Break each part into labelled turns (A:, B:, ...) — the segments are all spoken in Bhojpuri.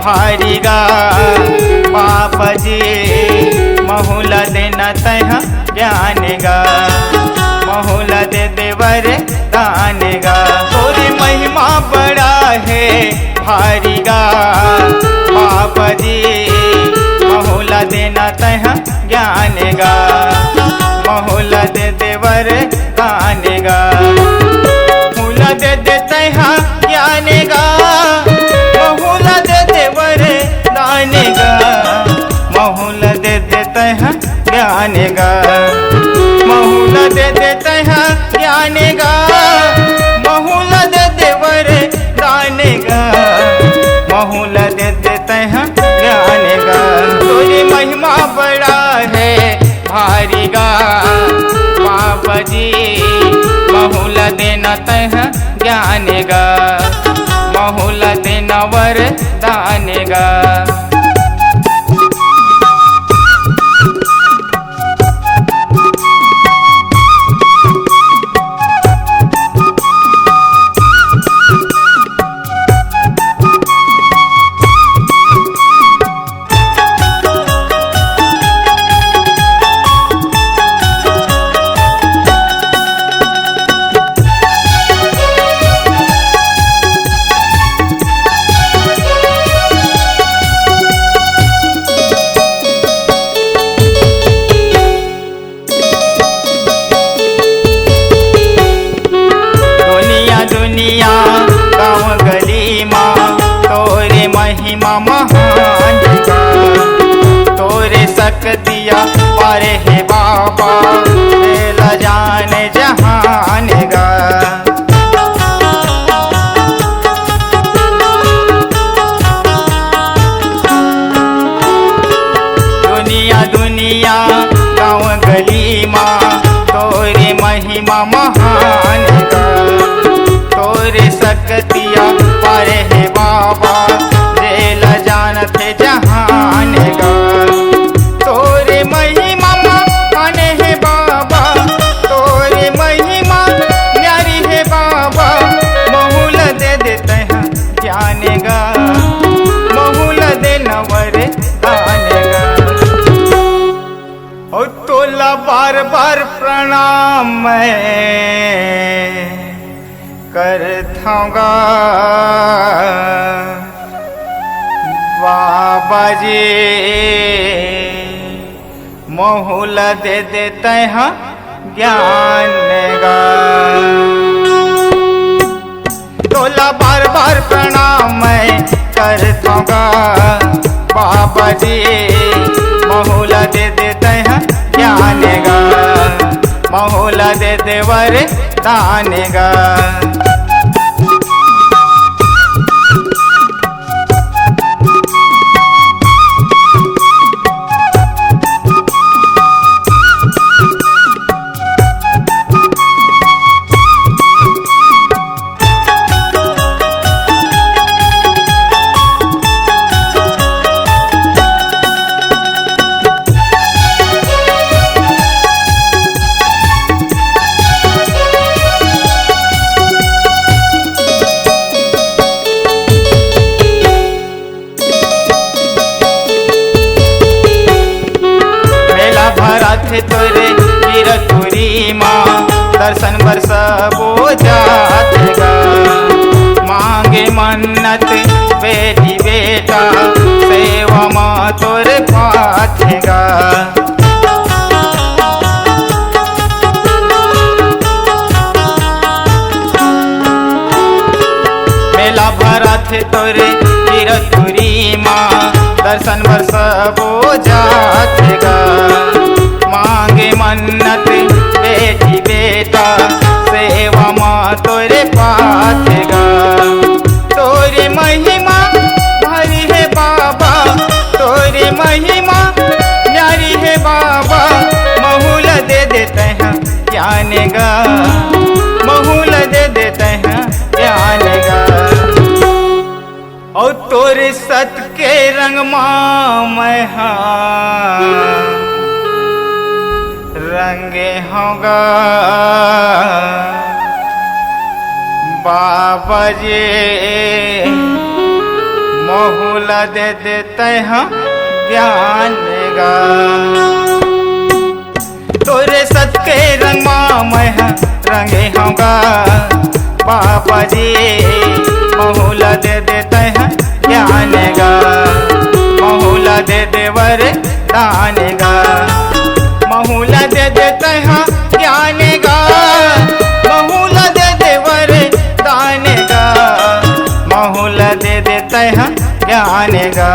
A: भारी गा बाबा जी महुला देना तह ज्ञान गा महुला दे देवर दान गा तोरी महिमा बड़ा है भारी गा बाबा जी महुला देना तह ज्ञान गा महुला दे देवर दान गा महुला दे देते हैं ज्ञान गा महुला दे देवर दान गा महुला दे देते हैं ज्ञान गा महुला दे देते हैं ज्ञान गा महुला दे देवर दान गा महुला दे देते हैं ज्ञान गा तोरी महिमा बड़ा है भारी गा बाबा जी महुला देना तह ज्ञान गा महुला देना वर दान गा दुनिया गाँव गली माँ तोरे महिमा महान गा तोरे शक्तिया पारे है बाबा तेला जान जहान गा दुनिया दुनिया गाँव गली माँ तोरे महिमा महान गा तोरे शक्तिया पारे है बाबा जेला जानते जहान गा तोरे महिमा महान है बाबा तोरे महिमा न्यारी है बाबा महुल दे देते हैं ज्ञान गा महुल दे नवर दान गा और तोला बार बार प्रणाम करथाऊंगा बाबा जी महुला दे देते हैं ज्ञान गा तोला बार बार प्रणाम करथाऊंगा बाबा जी महुला दे देते हैं ज्ञान गा महुला दे देवर दान गा थे तोरे गिरतुरी माँ दर्शन बरस बो जात गा मांगे मन्नत बेटी बेटा सेवा माँ तोरे पाथ गा मेला भरा थे तोरे गिरतुरी माँ दर्शन बरस बो जात गा मांगे मन्नत बेटी बेटा सेवा माँ तोरे पाथ गा तोरी महिमा भारी है बाबा तोरी महिमा न्यारी है बाबा महुल दे देते हैं ज्ञान गा महुल दे देते हैं ज्ञान गा और तोरे सत के रंग माँ मैं रंगे होगा बाबा जी महुला दे देते हैं ज्ञान गा। तोरे सत के रंग मैं रंगे होगा बाबा जी, महुला दे देते हैं ज्ञान गा, महुला दे देवर दान गा, महुला दे देते हैं ज्ञान गा, महुला दे देवर दान गा, महुला दे देते हैं ज्ञान गा।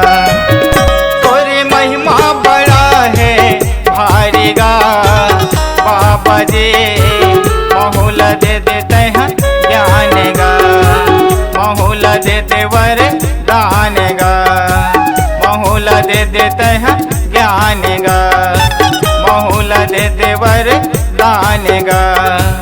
A: तोरी महिमा बड़ा है भारी गा बाबा जी, महुला दे देते हैं ज्ञान गा, महुला दे देवर दान गा, महुला दे देते हैं ज्ञान गा, महुला दे देवर दान गा।